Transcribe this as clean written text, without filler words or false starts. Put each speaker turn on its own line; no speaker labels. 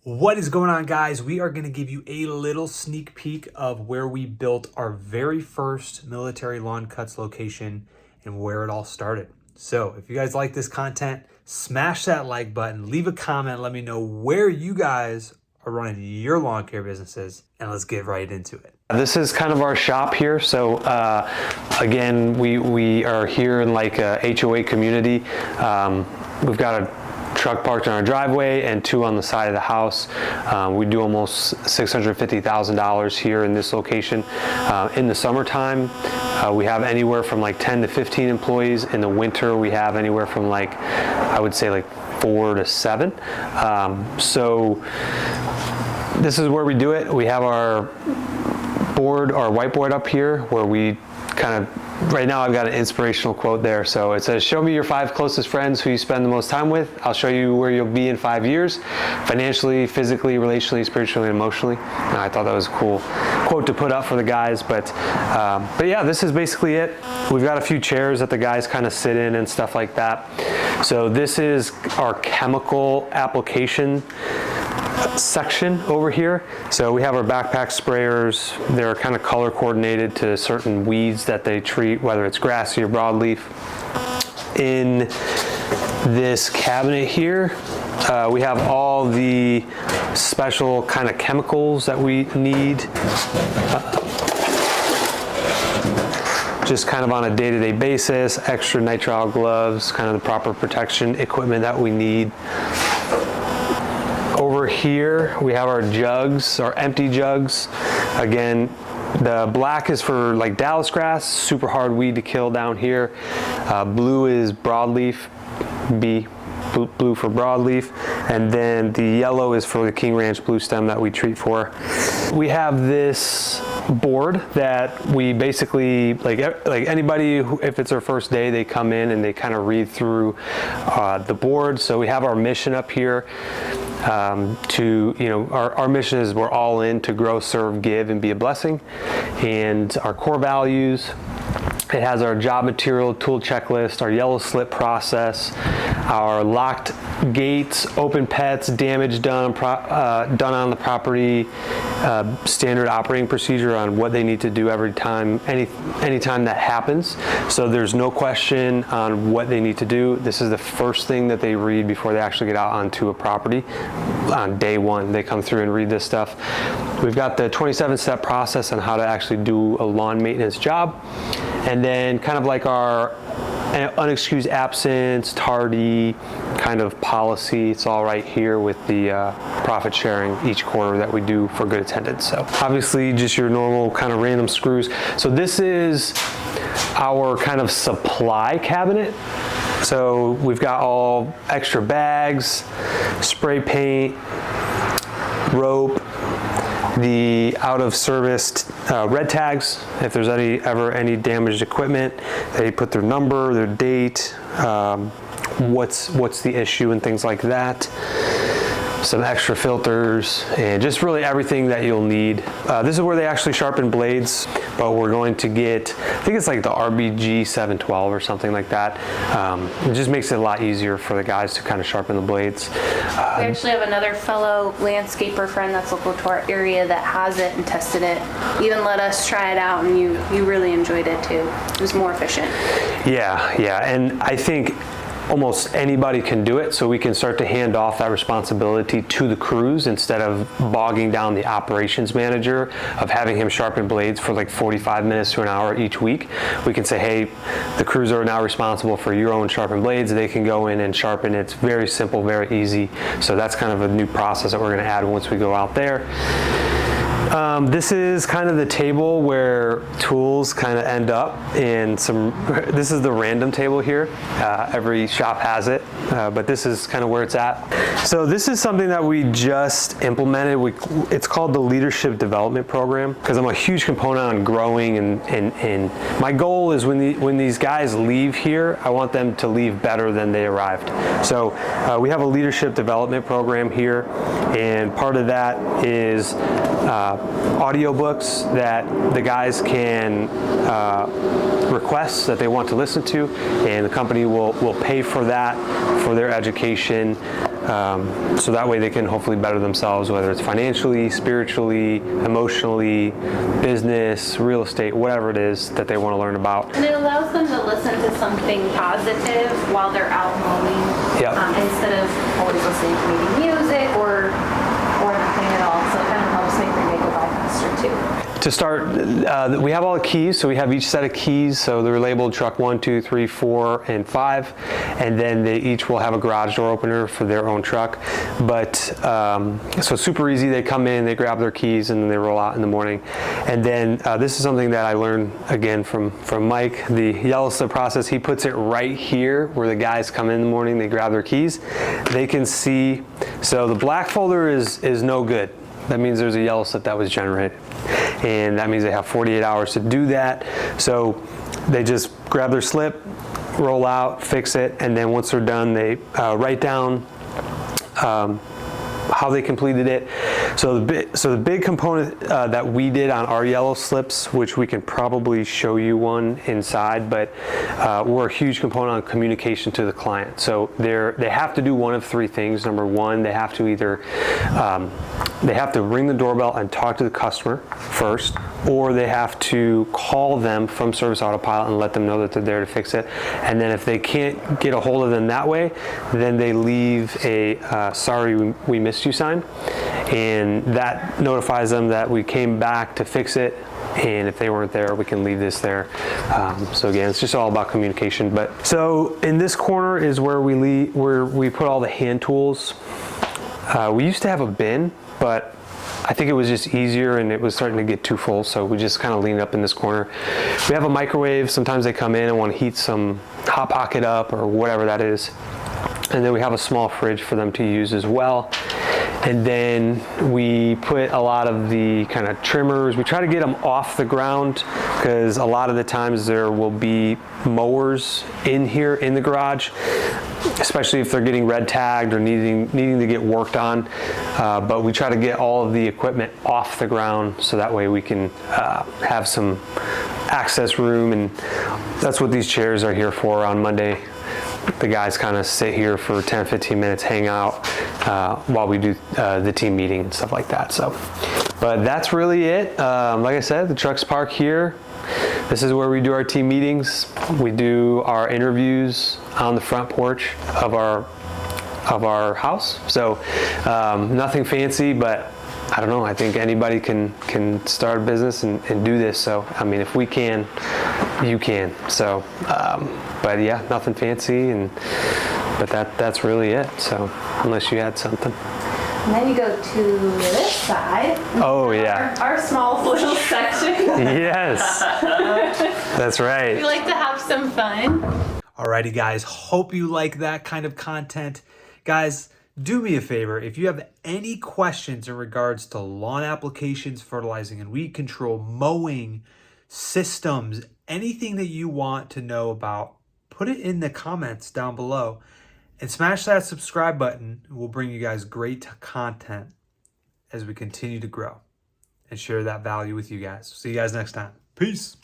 What is going on, guys? We are going to give you a little sneak peek of where we built our very first military lawn cuts location and where it all started. So if you guys like this content, smash that like button, leave a comment, let me know where you guys are running your lawn care businesses, and let's get right into it.
This is kind of our shop here. So again, we are here in like a HOA community. We've got a truck parked in our driveway and two on the side of the house. We do almost $650,000 here in this location. In the summertime, we have anywhere from like 10 to 15 employees. In the winter, we have anywhere from like, I would say like 4 to 7. So this is where we do it. We have our whiteboard up here where we kind of, right now I've got an inspirational quote there. So it says, show me your 5 closest friends who you spend the most time with. I'll show you where you'll be in 5 years, financially, physically, relationally, spiritually, and emotionally. And I thought that was a cool quote to put up for the guys. But yeah, this is basically it. We've got a few chairs that the guys kind of sit in and stuff like that. So this is our chemical application section over here. So we have our backpack sprayers. They're kind of color coordinated to certain weeds that they treat, whether it's grassy or broadleaf. In this cabinet here, we have all the special kind of chemicals that we need just kind of on a day-to-day basis, extra nitrile gloves, kind of the proper protection equipment that we need. Over here, we have our jugs, our empty jugs. Again, the black is for like Dallas grass, super hard weed to kill down here. Blue is broadleaf, blue for broadleaf. And then the yellow is for the King Ranch blue stem that we treat for. We have this board that we basically, like anybody who, if it's their first day, they come in and they kind of read through the board. So we have our mission up here. Our mission is we're all in to grow, serve, give, and be a blessing. And our core values, it has our job material tool checklist, our yellow slip process, our locked gates, open pets, damage done on the property, standard operating procedure on what they need to do every time, anytime that happens. So there's no question on what they need to do. This is the first thing that they read before they actually get out onto a property. On day one, they come through and read this stuff. We've got the 27-step process on how to actually do a lawn maintenance job. And then kind of like our unexcused absence, tardy kind of policy. It's all right here with the profit sharing each quarter that we do for good attendance. So obviously just your normal kind of random screws. So this is our kind of supply cabinet. So we've got all extra bags, spray paint, rope, the out of service red tags. If there's ever any damaged equipment, they put their number, their date, what's the issue and things like that. Some extra filters and just really everything that you'll need. This is where they actually sharpen blades, but we're going to get, I think it's like the RBG 712 or something like that. It just makes it a lot easier for the guys to kind of sharpen the blades.
We actually have another fellow landscaper friend that's local to our area that has it and tested it. Even let us try it out, and you really enjoyed it too. It was more efficient.
Yeah, and I think almost anybody can do it, so we can start to hand off that responsibility to the crews instead of bogging down the operations manager of having him sharpen blades for like 45 minutes to an hour each week. We can say, hey, the crews are now responsible for your own sharpened blades. They can go in and sharpen. It's very simple, very easy. So that's kind of a new process that we're going to add once we go out there. This is kind of the table where tools kind of end up in this is the random table here. Every shop has it, but this is kind of where it's at. So this is something that we just implemented. It's called the Leadership Development Program, because I'm a huge component on growing, and my goal is when these guys leave here, I want them to leave better than they arrived. So we have a leadership development program here, and part of that is audiobooks that the guys can request that they want to listen to, and the company will pay for that, for their education. So that way they can hopefully better themselves, whether it's financially, spiritually, emotionally, business, real estate, whatever it is that they want to learn about.
And it allows them to listen to something positive while they're out mowing,
Yep.
Instead of always listening to maybe music or nothing at all. So it kind of helps make their day go by faster too.
To start, we have all the keys, so we have each set of keys, so they're labeled truck 1, 2, 3, 4, and 5, and then they each will have a garage door opener for their own truck. But so super easy, they come in, they grab their keys, and then they roll out in the morning. And then this is something that I learned again from Mike, the yellow slip process. He puts it right here where the guys come in the morning, they grab their keys, they can see. So the black folder is no good. That means there's a yellow slip that was generated. And that means they have 48 hours to do that. So they just grab their slip, roll out, fix it, and then once they're done, they write down how they completed it. So the big component that we did on our yellow slips, which we can probably show you one inside, but we're a huge component on communication to the client. So they have to do one of three things. Number one, they have to either they have to ring the doorbell and talk to the customer first, or they have to call them from Service Autopilot and let them know that they're there to fix it. And then if they can't get a hold of them that way, then they leave a sorry we missed you sign, and that notifies them that we came back to fix it, and if they weren't there, we can leave this there. So again, it's just all about communication. But so in this corner is where we put all the hand tools. We used to have a bin, but I think it was just easier and it was starting to get too full, so we just kind of lean up in this corner. We have a microwave. Sometimes they come in and want to heat some Hot Pocket up or whatever that is. And then we have a small fridge for them to use as well. And then we put a lot of the kind of trimmers. We try to get them off the ground because a lot of the times there will be mowers in here in the garage, especially if they're getting red tagged or needing to get worked on. But we try to get all of the equipment off the ground so that way we can have some access room, and that's what these chairs are here for. On Monday, the guys kind of sit here for 10, 15 minutes, hang out while we do the team meeting and stuff like that. So, but that's really it. Like I said, the truck's parked here. This is where we do our team meetings. We do our interviews on the front porch of our house. So nothing fancy, but I don't know, I think anybody can start a business and do this. So, I mean, if we can, you can. So, but yeah, nothing fancy, but that's really it. So, unless you had something.
And then you go to this side.
Oh yeah.
Our small little section.
Yes. That's right.
We like to have some fun.
Alrighty guys, hope you like that kind of content. Guys, do me a favor, if you have any questions in regards to lawn applications, fertilizing and weed control, mowing, systems, anything that you want to know about, put it in the comments down below and smash that subscribe button. We'll bring you guys great content as we continue to grow and share that value with you guys. See you guys next time. Peace.